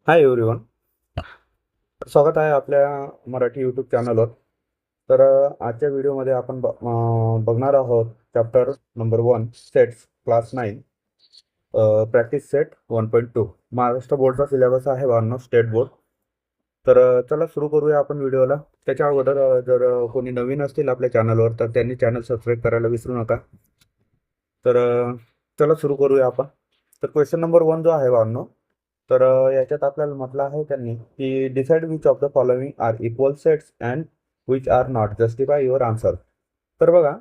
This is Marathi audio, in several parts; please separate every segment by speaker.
Speaker 1: Hi everyone. स्वागत आहे आपल्या मराठी यूट्यूब चॅनलवर. तर आजच्या व्हिडिओमध्ये आपण बघणार आहोत chapter number 1 sets class 9 practice set 1.2. Maharashtra बोर्डचा syllabus आहे वानो स्टेट बोर्ड. तर चला सुरू करूया आपण व्हिडिओला. त्याच्या अगोदर जर कोणी नवीन असतील आपल्या चॅनलवर तर त्यांनी चॅनल सबस्क्राईब करायला विसरू नका. तर चला सुरू करूया आपण. तर क्वेश्चन नंबर 1 जो आहे वानो, तर याच्यात आपल्याला म्हटलं आहे त्यांनी की decide which of the following are equal sets and which are not, justify your answer. तर बघा,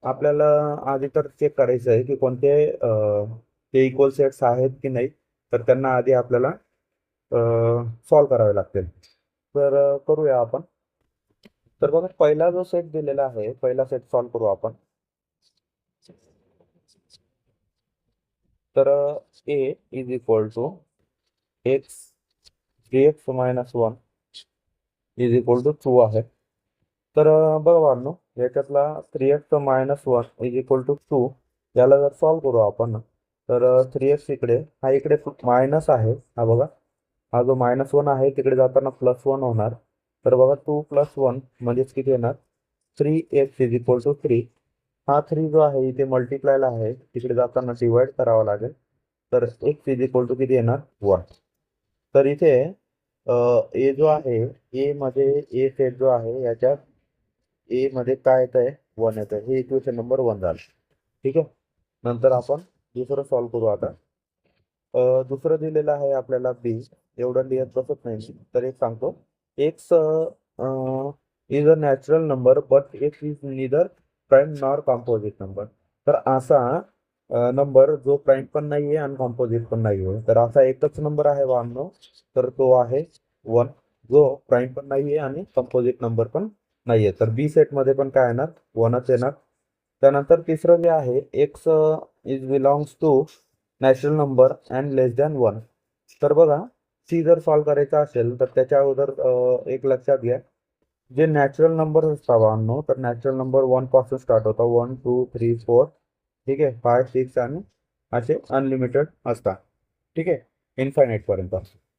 Speaker 1: आपल्याला आधी तर चेक करायचं आहे की कोणते ते इक्वल सेट्स आहेत की नाही. तर त्यांना आधी आपल्याला सॉल्व करावे लागतील. तर करूया आपण. तर बघा, पहिला जो सेट दिलेला आहे, पहिला सेट सॉल्व करू आपण. तर A is equal to X 3x minus 1 is equal to 2 आहे. तर बघा बाळांनो, याच्यातला 3x -1 इज इक्वल टू 2 याला जर सॉल्व करू आपण, तर 3x इकडे, हा इकडे मायनस आहे, हा बघा, हा जो -1 आहे तिकडे जाताना +1 होणार. तर बघा, 2 + 1 म्हणजेच किती येणार, 3x इज इक्वल टू 3. हा 3 जो आहे इथे मल्टिप्लायला आहे, तिकडे जाताना डिवाइड करावा लागेल. तर x इज इक्वल टू किती येणार, 1. तर इथे ए जो आहे, ए मध्ये ए सेट जो आहे याच्यात ए मध्ये काय येत आहे, 1 येत आहे. हे इक्वेशन नंबर 1 झालं. ठीक आहे. नंतर आपण दुसरं सॉल्व करू आता. दुसरं दिलेलं आहे आपल्याला बी. एवढं लिहित बसत नाही मी, तर एक सांगतो. X is a natural number but X is neither prime nor composite number. तर असा नंबर जो प्राईम पण नाहीये आणि कॉम्पोजिट पण नाहीये, तर असा एकच नंबर आहे वामनो, तर तो आहे 1, जो प्राईम पण नाहीये आणि कंपोजिट नंबर पण नाहीये. तर बी सेट मध्ये पण काय येणार, 1च येणार. त्यानंतर तिसरं जे आहे, x is belongs to natural number and less than 1. तर बघा, सी जर सॉल्व करायचा असेल तर त्याच्या अगोदर एक लक्षात घ्या, जे नॅचरल नंबर असतात बाळांनो, तर नॅचरल नंबर 1 पासून स्टार्ट होता, 1 2 3 4, ठीक आहे, 5 6 आणि असे अनलिमिटेड असतात. ठीक आहे, इन्फायनाईट पर्यंत.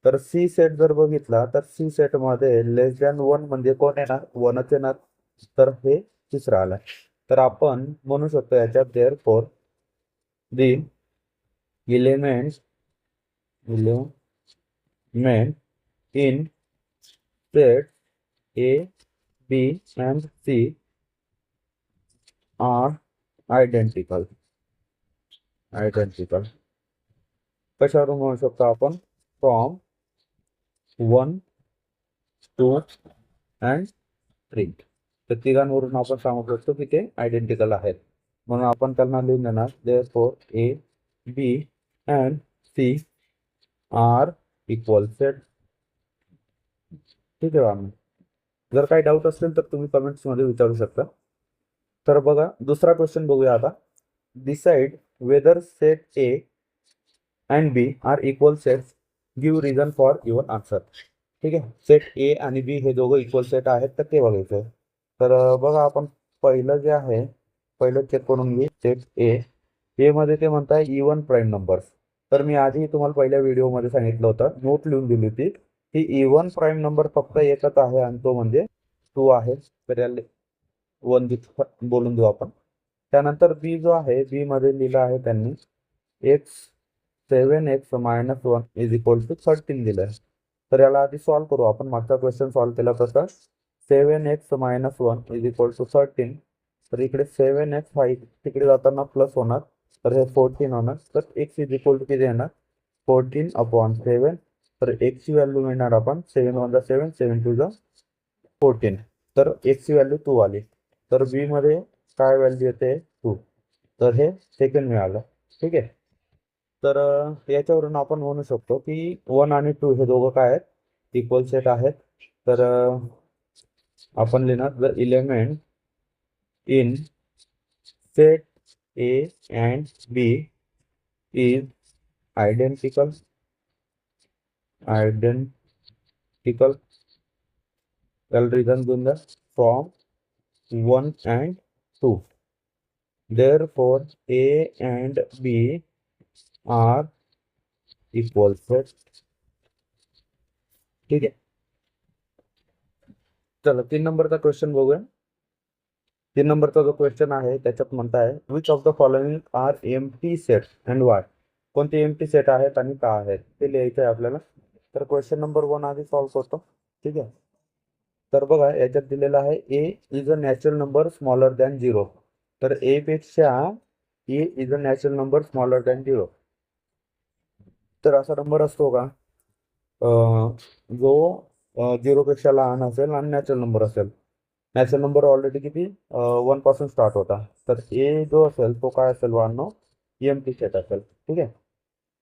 Speaker 1: तर सी सेट जर बघितला, तर सी सेट मध्ये लेस दॅन 1 म्हणजे कोण येणार, 1च येणार. तर हे तिसरं आलं. तर आपण म्हणू शकतो याच्यात therefore the elements element in set A, B and C are identical. कशावरून म्हणू शकतो आपण, फ्रॉम 1 2 अँड 3. तर तिघांवरून आपण सांगू शकतो की ते आयडेंटिकल आहेत. म्हणून आपण त्यांना लिहून देणार therefore A, B and C are equal set. ठीक आहे मॅम. जर काही डाऊट असेल तर तुम्ही कमेंट्समध्ये विचारू शकता. तर बघा, दुसरा क्वेश्चन बघूया आता. Decide whether set A and B are equal sets, give reason for your answer. ठीक आहे, सेट ए आणि बी हे दोघं इक्वल सेट आहेत तर ते बघायचं. तर बघा, आपण पहिलं जे आहे, पहिलं चेक करून घे. सेट ए, ए मध्ये ते म्हणताय इवन प्राईम नंबर्स. तर मी आधी तुम्हाला पहिल्या व्हिडिओमध्ये सांगितलं होतं, नोट लिहून दिली होती की इवन प्राईम नंबर फक्त एकच आहे आणि तो म्हणजे 2 आहे. तर याला 1 बोलून देऊ आपण. त्यानंतर बी जो आहे, बी मध्ये लिहिलं आहे त्यांनी x 7x-1 is equal to 13 दिलं आहे. तर याला आधी सॉल्व करू आपण. मागचा क्वेश्चन सॉल्व केला तसा 7x-1 इज इक्वल टू 13. तर इकडे 7x हा तिकडे जाताना प्लस होणार, तर हे 14 होणार. तर x इज इक्वल टू किती येणार, 14/7. तर x ची व्हॅल्यू मिळणार आपण 7 1 जा 7, 7 2 जा 14. तर x ची व्हॅल्यू 2 आली. तर बी मध्ये काय व्हॅल्यू येते, 2. तर हे सेकंड मिळालं. ठीक आहे. तर याच्यावरून आपण म्हणू शकतो की 1 आणि 2 हे दोघं काय आहेत, इक्वल सेट आहेत. तर आपण लिहिणार the element in set A and B is identical. त्याला रिझन देऊन द्या, from 1 and 2. Therefore, A and B are equal set. ठीक आहे. चला 3 नंबरचा क्वेश्चन बघूया. 3 नंबरचा जो क्वेश्चन आहे त्याच्यात म्हणताय which of the following are empty set and why. कोणते एम्प्टी सेट आहेत आणि का आहेत ते लिहायचं आहे आपल्याला. तर क्वेश्चन नंबर 1 आधी सॉल्व्ह करतो. ठीक आहे. तर बघा याच्यात दिलेलं आहे A is a natural number smaller than 0. तर ए पेक्षा A is a natural number smaller than 0. तर असा नंबर असतो का जो 0 पेक्षा लहान असेल आणि नॅचरल नंबर असेल. नॅचरल नंबर ऑलरेडी किती 1 पासून स्टार्ट होता. तर ए जो असेल तो काय असेल वाढणं एम्प्टी सेट असेल. ठीक आहे.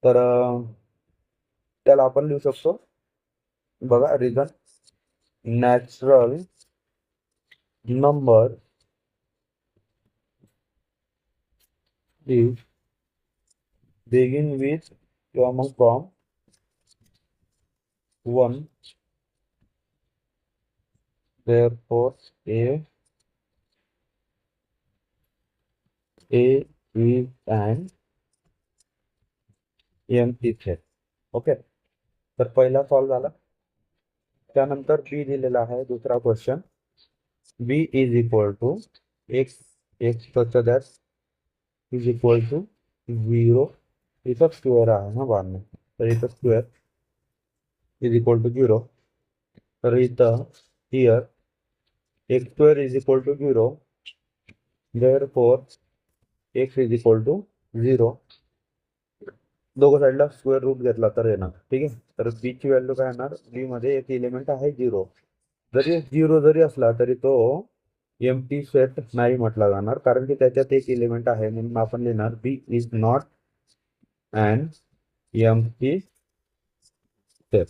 Speaker 1: तर त्याला आपण लिहू शकतो. बघा reason natural number is begin with किंवा मग from 1. therefore a is an empty set. Okay. तर पहिला सॉल्व झाला. त्यानंतर बी दिलेला आहे दुसरा question. B is equal to x x that is equal to 0. इथं स्क्वेअर आहे ना बाजूने. तर इथं स्क्वेअर इज इक्वल टू 0. तर इथं here x square is equal to 0. therefore x is equal to 0. दोघं साईडला स्क्वेअर रूट घेतला तर येणार. ठीक आहे. तर बी ची व्हॅल्यू काय येणार. बी मध्ये एक एलिमेंट आहे 0. जरी 0 जरी असला तरी तो एम्प्टी सेट नाही म्हटला जाणार कारण की त्याच्यात एक एलिमेंट आहे. म्हणून आपण लिहिणार B is not and empty set.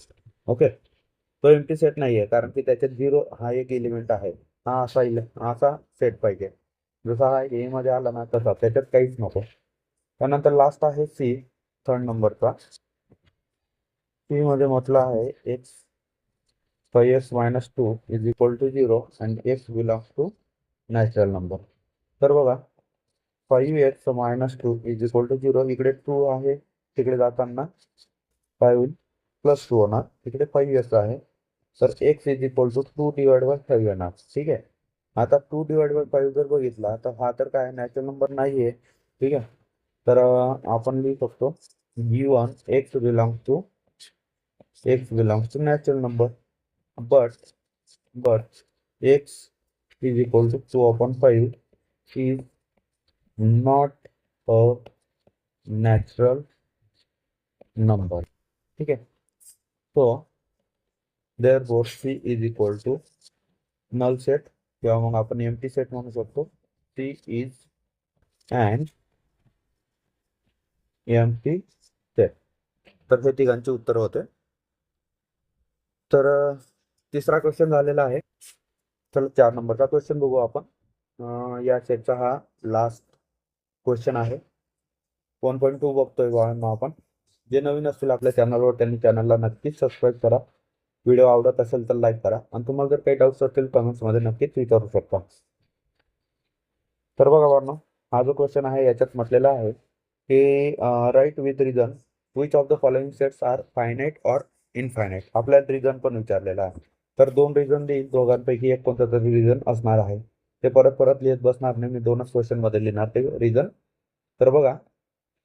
Speaker 1: Okay. तो एम्प्टी सेट नाही आहे कारण की त्याच्यात 0 हा एक एलिमेंट आहे. हा असा सेट पाहिजे. जसा हा ए मध्ये आला ना तसा त्याच्यात काहीच नको. त्यानंतर लास्ट आहे सी 3rd नंबरचा. सी मध्ये म्हटलं आहे x 5x - 2 is equal to 0 and x belongs to natural number. तर बघा 5x - 2 इज इक्वल टू 0. इकडे 2 आहे. तिकडे जाताना 5 + 2 होणार. इकडे 5x आहे. तर x इज इक्वल टू 2 / 5 येणार. ठीक आहे. आता 2 / 5 जर बघितला तर हा तर काय नॅचरल नंबर नाही आहे. ठीक आहे. तर आपण लिहू शकतो given x belongs to natural number. but x is equal to 2/5 is not a natural number. ठीक आहे. so therefore c is equal to null set किंवा मग आपण एम्प्टी सेट म्हणू शकतो. c is an empty set. तर हे तिघांचे उत्तर होते. तर तिसरा क्वेश्चन झालेला आहे. चला 4 नंबरचा क्वेश्चन बघू आपण. या सेटचा हा लास्ट क्वेश्चन आहे. 1.2 बघतोय मग आपण. जे नवीन असतील आपल्या चॅनलवर त्यांनी चॅनलला नक्कीच सबस्क्राईब करा. व्हिडिओ आवडत असेल तर लाईक करा आणि तुम्हाला जर काही डाऊट्स असतील कमेंट्समध्ये नक्कीच विचारू शकता. तर बघा बाळांनो हा जो क्वेश्चन आहे याच्यात म्हटलेला आहे की write with reason which of the following sets are finite or infinite. आपल्याला रिझन पण विचारलेला आहे. तर 2 रिझन देईल. दोघांपैकी एक कोणता तरी रिझन असणार आहे. ते परत परत लिहित बसणार नाही. मी 2च क्वेश्चन मध्ये लिहिणार ते रिझन. तर बघा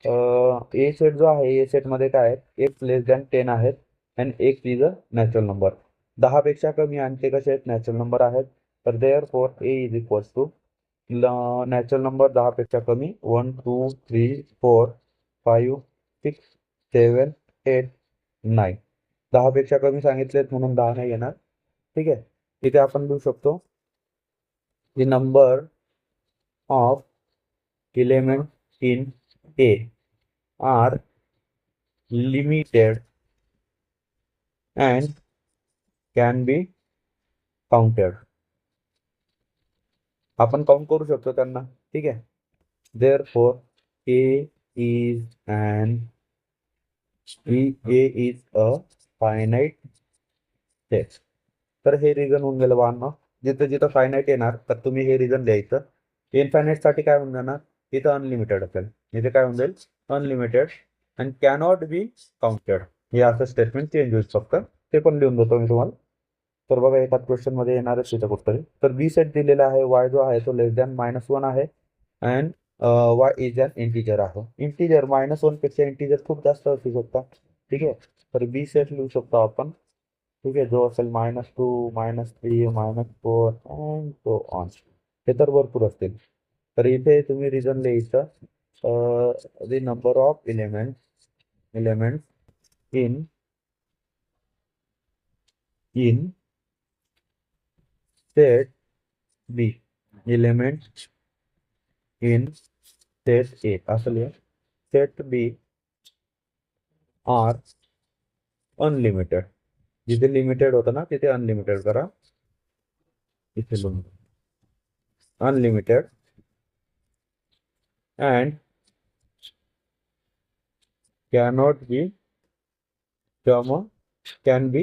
Speaker 1: ए सेट जो आहे ए सेट मध्ये काय आहे एक्स <10 आहेत and x is a natural number. 10 पेक्षा कमी आणि ते कसे आहेत नॅचरल नंबर आहेत. तर therefore A is equal to natural number 10 पेक्षा कमी 1 2 3 4 5 6 7 8 9. 10 पेक्षा कमी सांगितलेत म्हणून 10 नाही येणार. ठीक आहे. इथे आपण लिहू शकतो the number of elements in A are limited and can be counted. आपण काउंट करू शकतो त्यांना. ठीक आहे. therefore A is a finite set. तर हे रिझन होऊन गेलं बाळांनो. जिथं जिथं फायनाईट येणार तर तुम्ही हे रिझन द्यायचं. इनफायनाईट साठी काय होऊन जाणार इथं अनलिमिटेड असेल. इथे काय होऊन जाईल unlimited and cannot be counted. हे असं स्टेटमेंट चेंज होईल फक्त. ते पण लिहून देतो मी तुम्हाला. तर बघा एकाच क्वेश्चन मध्ये येणारच तिथं कुठतरी. तर बी सेट दिलेला आहे, वाय जो आहे तो लेस दॅन -1 आहे and y is an integer आहे. इंटिजर -1 पेक्षा इंटिजर खूप जास्त असू शकता. ठीक आहे, तर बी सेट लिहू शकतो आपण. ठीक आहे, जो असेल -2, -3, -4 अँड सो ऑन. हे तर भरपूर असतील. तर इथे तुम्ही रिझन लिहायचं, the number of elements in in set B, element in set A असं लिहा. Set B are unlimited. जिथे लिमिटेड होतं ना तिथे अनलिमिटेड करा. इथे लिहून unlimited and cannot be comma can be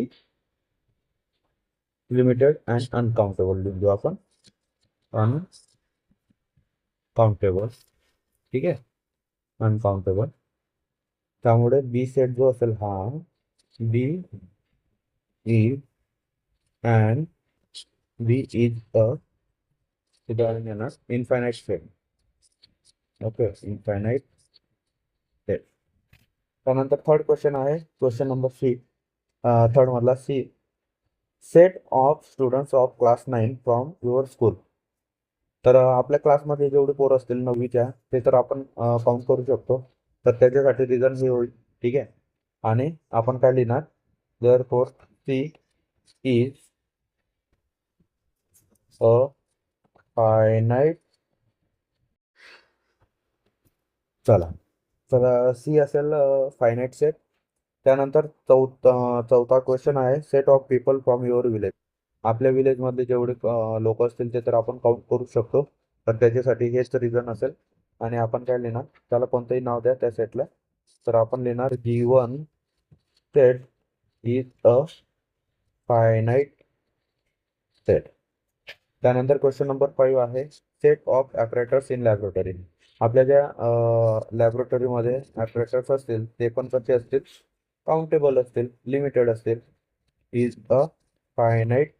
Speaker 1: limited and uncountable लिहून देऊ आपण. अनकाउंटेबल. ठीक आहे, अनकाउंटेबल. त्यामुळे बी सेट जो असेल हा B is and B is a उदाहरण येणार infinite set. Okay, infinite set. त्यानंतर थर्ड क्वेश्चन आहे, क्वेश्चन नंबर सी. थर्ड मधला C. Set of students of class 9 from your school. तर आपल्या क्लासमध्ये जेवढे पोरं असतील 9वीच्या ते तर आपण काउंट करू शकतो. तर त्याच्यासाठी रिझन हे होईल. ठीक आहे, आणि आपण काय लिहिणार, जर for C is a finite. चला, तर सी असेल फायनाइट सेट. त्यानंतर चौथा क्वेश्चन आहे, set of people from your village. आपल्या विलेजमधले जेवढे लोक असतील ते तर आपण काउंट करू शकतो. तर त्याच्यासाठी हेच रिझन असेल. आणि आपण काय लिहिणार, त्याला कोणतंही नाव द्या त्या सेटला. तर आपण लिहिणार given set is a finite set. त्यानंतर क्वेश्चन नंबर 5 आहे, सेट ऑफ ॲपरेटर्स इन लॅबोरेटरी. आपल्या ज्या लॅबोरेटरीमध्ये ॲपरेटर्स असतील ते पण कसे असतील, काउंटेबल असतील, लिमिटेड असतील. Is a finite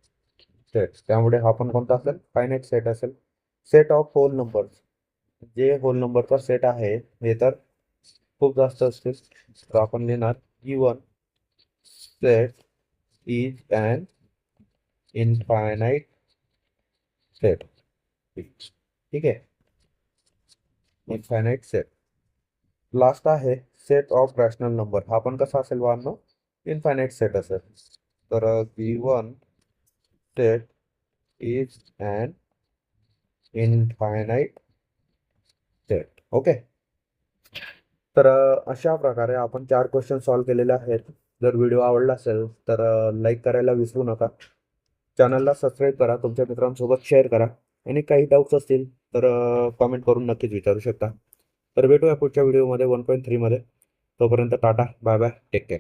Speaker 1: set. त्यामुळे हा पण कोणता असेल, फायनाइट सेट असेल. Set of whole numbers. जे होल नंबरचा सेट आहे हे तर खूप जास्त असतील. तर आपण लिहिणार given set is an infinite set. ठीक आहे, इनफायनाइट सेट. लास्ट आहे सेट ऑफ रॅशनल नंबर. हा पण कसा असेल बाळांनो, इनफायनाइट सेट असेल. तर given set is an infinite set. Okay, तर अशा प्रकारे आपण 4 क्वेश्चन सॉल्व्ह केलेले आहेत. जर व्हिडिओ आवडला असेल तर लाईक करायला विसरू नका. चॅनलला सबस्क्राईब करा, तुमच्या मित्रांसोबत शेअर करा. आणि काही डाऊट्स असतील तर कमेंट करून नक्कीच विचारू शकता. तर भेटूया पुढच्या व्हिडिओमध्ये 1.3 मध्ये. तोपर्यंत tata, bye bye, take care.